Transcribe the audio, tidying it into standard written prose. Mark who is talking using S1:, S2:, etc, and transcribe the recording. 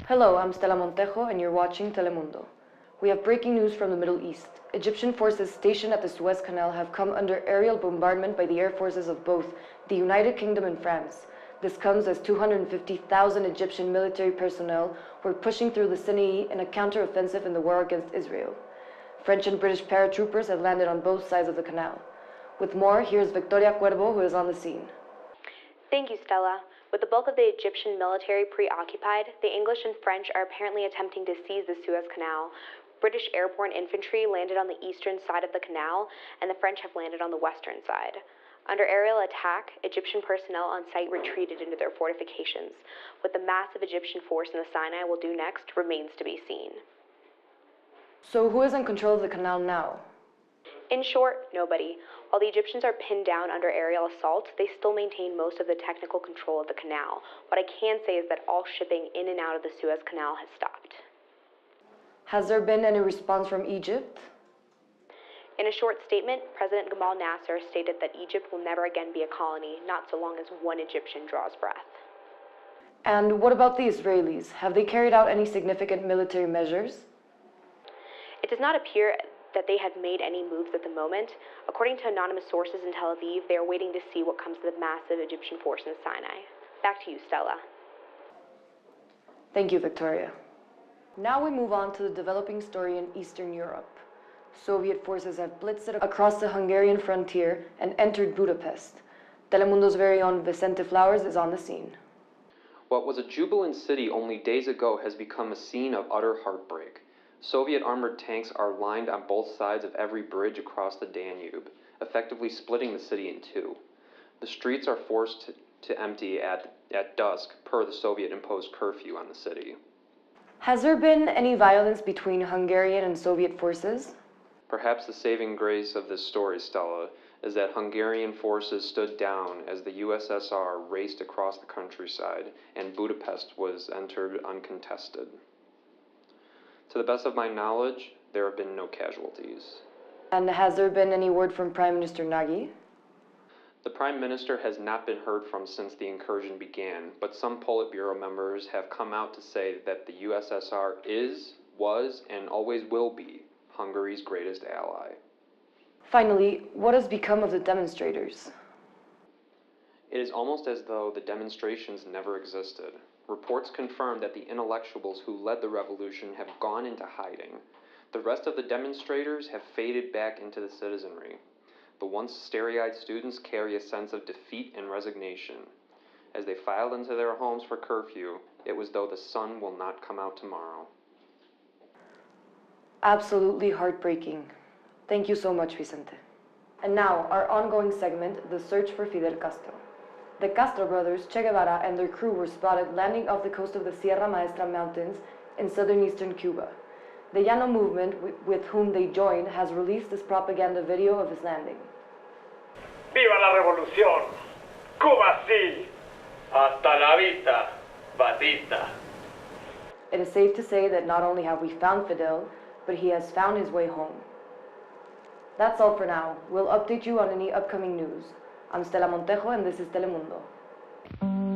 S1: Hello, I'm Stella Montejo and you're watching Telemundo. We have breaking news from the Middle East. Egyptian forces stationed at the Suez Canal have come under aerial bombardment by the air forces of both the United Kingdom and France. This comes as 250,000 Egyptian military personnel were pushing through the Sinai in a counter-offensive in the war against Israel. French and British paratroopers have landed on both sides of the canal. With more, here's Victoria Cuervo, who is on the scene.
S2: Thank you, Stella. With the bulk of the Egyptian military preoccupied, the English and French are apparently attempting to seize the Suez Canal. British airborne infantry landed on the eastern side of the canal, and the French have landed on the western side. Under aerial attack, Egyptian personnel on site retreated into their fortifications. What the massive Egyptian force in the Sinai will do next remains to be seen.
S1: So who is in control of the canal now?
S2: In short, nobody. While the Egyptians are pinned down under aerial assault, they still maintain most of the technical control of the canal. What I can say is that all shipping in and out of the Suez Canal has stopped.
S1: Has there been any response from Egypt?
S2: In a short statement, President Gamal Nasser stated that Egypt will never again be a colony, not so long as one Egyptian draws breath.
S1: And what about the Israelis? Have they carried out any significant military measures?
S2: It does not appear that they have made any moves at the moment. According to anonymous sources in Tel Aviv, they are waiting to see what comes of the massive Egyptian force in the Sinai. Back to you, Stella.
S1: Thank you, Victoria. Now we move on to the developing story in Eastern Europe. Soviet forces have blitzed across the Hungarian frontier and entered Budapest. Telemundo's very own Vicente Flowers is on the scene.
S3: What was a jubilant city only days ago has become a scene of utter heartbreak. Soviet armored tanks are lined on both sides of every bridge across the Danube, effectively splitting the city in two. The streets are forced to empty at dusk per the Soviet-imposed curfew on the city.
S1: Has there been any violence between Hungarian and Soviet forces?
S3: Perhaps the saving grace of this story, Stella, is that Hungarian forces stood down as the USSR raced across the countryside and Budapest was entered uncontested. To the best of my knowledge, there have been no casualties.
S1: And has there been any word from Prime Minister Nagy?
S3: The Prime Minister has not been heard from since the incursion began, but some Politburo members have come out to say that the USSR is, was, and always will be Hungary's greatest ally.
S1: Finally, what has become of the demonstrators?
S3: It is almost as though the demonstrations never existed. Reports confirm that the intellectuals who led the revolution have gone into hiding. The rest of the demonstrators have faded back into the citizenry. The once starry-eyed students carry a sense of defeat and resignation. As they filed into their homes for curfew, it was though the sun will not come out tomorrow.
S1: Absolutely heartbreaking. Thank you so much, Vicente. And now, our ongoing segment, The Search for Fidel Castro. The Castro brothers, Che Guevara, and their crew were spotted landing off the coast of the Sierra Maestra Mountains in southern eastern Cuba. The Llano movement, with whom they joined, has released this propaganda video of his landing.
S4: ¡Viva la revolución! ¡Cuba sí! ¡Hasta la vista, Batista!
S1: It is safe to say that not only have we found Fidel, but he has found his way home. That's all for now. We'll update you on any upcoming news. I'm Stella Montejo and this is Telemundo.